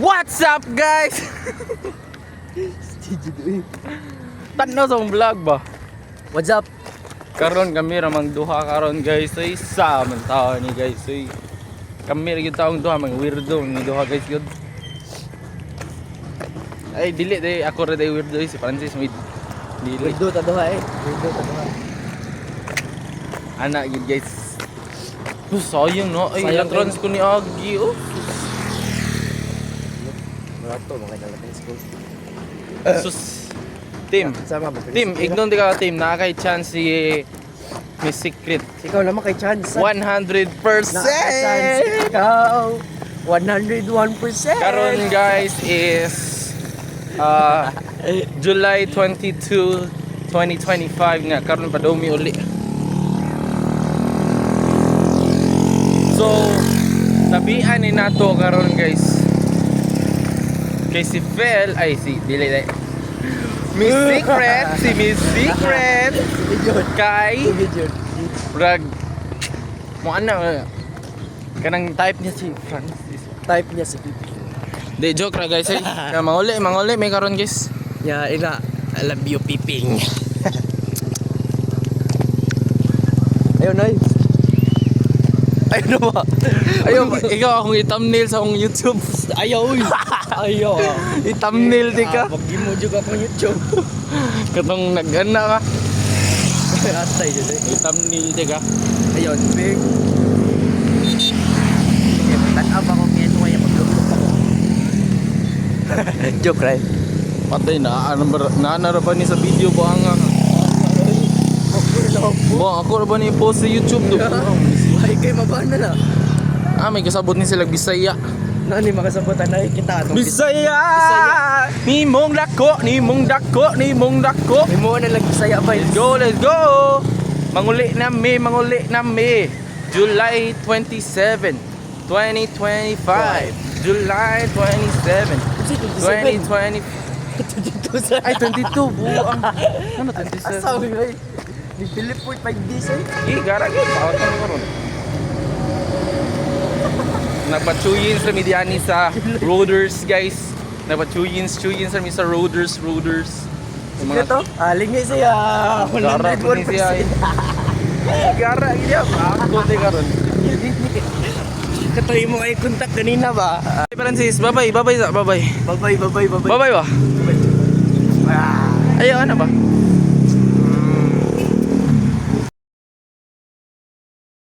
What's up guys? Tanaw sa vlog ba? What's up? Karon kami ramang duha karon guys. Ay sa man tao ni guys. Ay kami ra gyud taong duha mga weirdo ni duha guys gyud. Ay dili day ako ra day weirdo si Francis may dili. Weirdo ta duha eh. Weirdo ta duha. Anak gyud guys. Sayang no. Ay Sayang electrons ko ni Agi oh. Rato mga nalating school. Sus. Team. Sama ba? Team, ignon di ka team. Nakakay chance si Miss Secret. Ikaw naman kay chance. 100%! Chance ikaw. 101%. Karon guys is July 22, 2025 nga. Karon pa daw mi uli. So, tabian ni nato karon guys. Kay si Fel, ay si dili dai. Miss Secret, si Miss Secret. Kay Brag. Mo ana kanang type niya si Francis. Type niya si Pipi. Di joke ra guys. Manguli may karon guys. Ya ina, I love you Piping. Ayun ay. Ayun ba? Ayo, ikaw akong i-thumbnail sa akong YouTube. Ayaw uy. Ayaw. I-thumbnail di ka. Pag mo juga ko YouTube. Katong nag-ana ka. Atay jud eh. I-thumbnail di ka. Ayun, big. Tan-up ako ngayon wala maglulok ako. Joke right? Patay na na ba ni sa video ba ang ako ra ba ni post sa YouTube do. Ay kay mabana na. May kasabot ni sila Bisaya. Nani makasabutan na kita atong Bisaya. Ni mong dako. May mo na lang Bisaya ba? Let's go. Manguli na mi. July 27, 2025. July 27, 2020. Ay 22 buang. Ano 27? Asabi ay. Ni Philip Boy 5 days eh. Gara gyud bawat ano karon. Nagpatuyins sa Mediani sa Roaders guys. Nagpatuyins sa mi sa Roaders. Sige to. Aling niya siya. Gara po ni siya. Gara gyud ako te karon. Katoy mo ay contact kanina ba? Francis, bye-bye. Bye. Bye ba? Ayo ano ba?